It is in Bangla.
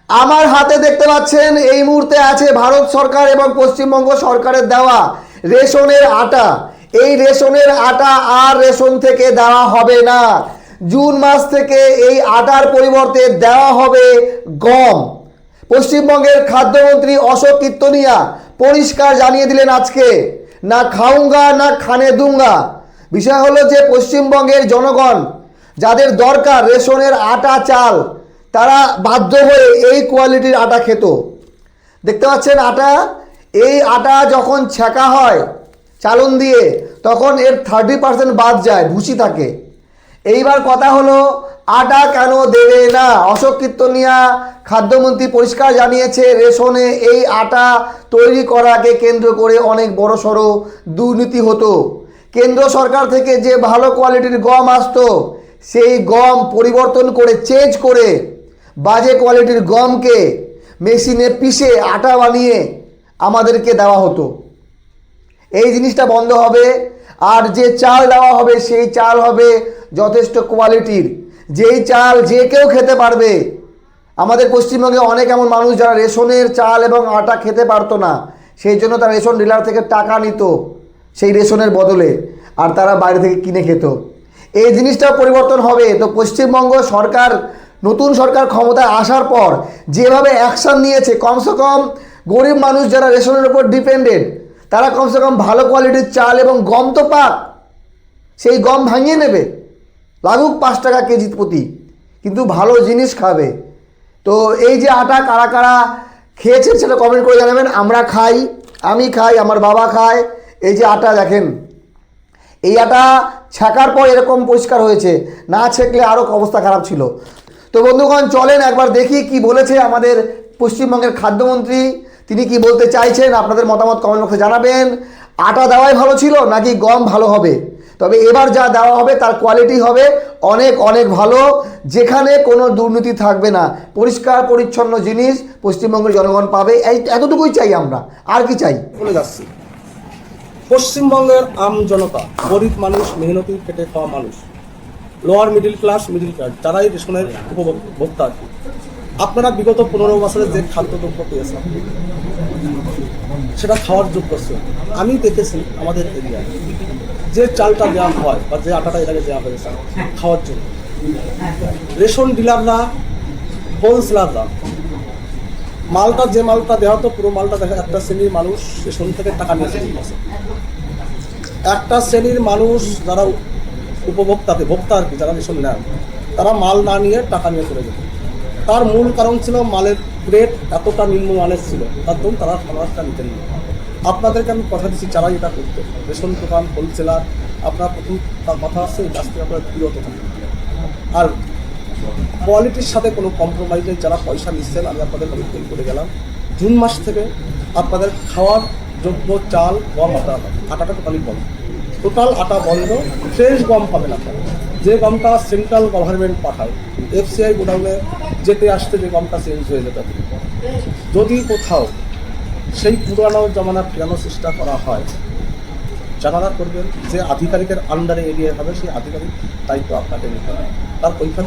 আমার হাতে দেখতে পাচ্ছেন এই মুহূর্তে আছে ভারত সরকার এবং পশ্চিমবঙ্গ সরকারের দেওয়া রেশনের আটা। এই রেশনের আটা আর রেশন থেকে দেওয়া হবে না। জুন মাস থেকে এই আটার পরিবর্তে দেওয়া হবে গম। পশ্চিমবঙ্গের খাদ্যমন্ত্রী অশোক কীর্তনিয়া পরিষ্কার জানিয়ে দিলেন আজকে, না খাউঙ্গা না খানে দুঙ্গা। বিষয় হলো যে পশ্চিমবঙ্গের জনগণ যাদের দরকার রেশনের আটা চাল, তারা বাধ্য হয়ে এই কোয়ালিটির আটা খেত। দেখতে পাচ্ছেন আটা, এই আটা যখন ছেঁকা হয় চালন দিয়ে তখন এর 30% বাদ যায়, ভুসি থাকে। এইবার কথা হলো আটা কেন দেবে না? অশোক কীর্তনিয়া খাদ্যমন্ত্রী পরিষ্কার জানিয়েছে রেশনে এই আটা তৈরি করাকে কেন্দ্র করে অনেক বড়সড় দুর্নীতি হতো। কেন্দ্র সরকার থেকে যে ভালো কোয়ালিটির গম আসতো সেই গম পরিবর্তন করে চেঞ্জ করে বাজে কোয়ালিটির গমকে মেশিনে পিষে আটা বানিয়ে আমাদেরকে দেওয়া হতো। এই জিনিসটা বন্ধ হবে। আর যে চাল দেওয়া হবে সেই চাল হবে যথেষ্ট কোয়ালিটির, যেই চাল যে কেউ খেতে পারবে। আমাদের পশ্চিমবঙ্গে অনেক এমন মানুষ যারা রেশনের চাল এবং আটা খেতে পারতো না, সেই জন্য তারা রেশন ডিলার থেকে টাকা নিত সেই রেশনের বদলে, আর তারা বাইরে থেকে কিনে খেত। এই জিনিসটাও পরিবর্তন হবে। তো পশ্চিমবঙ্গ সরকার, নতুন সরকার ক্ষমতায় আসার পর যেভাবে অ্যাকশন নিয়েছে, কমসে কম গরিব মানুষ যারা রেশনের উপর ডিপেন্ডেন্ট তারা কমসে কম ভালো কোয়ালিটির চাল এবং গম তো পাক। সেই গম ভাঙিয়ে নেবে, লাগুক 5 টাকা কেজি প্রতি, কিন্তু ভালো জিনিস খাবে। তো এই যে আটা কারা কারা খেয়েছেন সেটা কমেন্ট করে জানাবেন। আমরা খাই, আমি খাই, আমার বাবা খায়। এই যে আটা দেখেন, এই আটা ছেঁকার পর এরকম পরিষ্কার হয়েছে, না ছেঁকলে আরও অবস্থা খারাপ ছিল। তো বন্ধুগণ চলেন একবার দেখি কি বলেছে আমাদের পশ্চিমবঙ্গের খাদ্যমন্ত্রী। তিনি কি বলতে চাইছেন আপনাদের মতামত কমেন্ট বক্সে জানাবেন। আটা দেওয়াই ভালো ছিল নাকি গম ভালো হবে? তবে এবার যা দেওয়া হবে তার কোয়ালিটি হবে অনেক অনেক ভালো, যেখানে কোনো দুর্নীতি থাকবে না। পরিষ্কার পরিচ্ছন্ন জিনিস পশ্চিমবঙ্গের জনগণ পাবে। এই এতটুকুই চাই আমরা, আর কি চাই? বলে যাচ্ছি, পশ্চিমবঙ্গের আম জনতা, গরিব মানুষ, মেহনতি খেটে খাওয়া মানুষ, লোয়ার মিডিল ক্লাস, যারাই রেশনের উপভোক্তা আর কি, আপনারা বিগত 15 বছরে যে খাদ্যদ্রব্য পেয়েছেন সেটা খাওয়ার যোগ্য ছিল। আমি দেখেছি আমাদের এরিয়ায় যে চালটা দেওয়া হয় বা যে আটাটা এটাকে দেওয়া হয়েছে খাওয়ার জন্য, রেশন ডিলাররা, হোলসেলাররা মালটা, যে মালটা দেওয়া হতো পুরো মালটা দেখা একটা শ্রেণীর মানুষ রেশন থেকে টাকা নিয়ে চলে গেছে। একটা শ্রেণীর মানুষ যারা ভোক্তা আর কি, যারা রেশন নেন, তারা মাল না নিয়ে টাকা নিয়ে চলে যেত। তার মূল কারণ ছিল মালের রেট এতটা নিম্নমানের ছিল, তার জন্য তারা খাবারটা নিতেন না। আপনাদেরকে আমি কথা দিচ্ছি, যারা এটা করতো রেশন দোকান, হোলসেলার, আপনার প্রথম তার কথা আসছে এই কাজ থেকে আপনারা বিরত থাকবেন। আর কোয়ালিটির সাথে কোনো কম্প্রোমাইজ নেই। যারা পয়সা নিচ্ছেন, আমি আপনাদের কমিটমেন্ট করে গেলাম, জুন মাস থেকে আপনাদের খাওয়ার যোগ্য চাল, গম, আটাটা টোটালি বন্ধ, টোটাল আটা বন্ধ। ফ্রেশ গম পাবেন আপনারা, যে গমটা সেন্ট্রাল গভর্নমেন্ট পাঠায়, FCI গোডাউনে যেতে আসতে যে গমটা চেঞ্জ হয়ে যেতে। যদি কোথাও সেই পুরানো জমানার ফেরানোর চেষ্টা করা হয়, যারা করবেন যে আধিকারিকের আন্ডারে এরিয়া হবে সেই আধিকারিক দায়িত্ব আপনাকে নিতে হবে। তার পরীক্ষা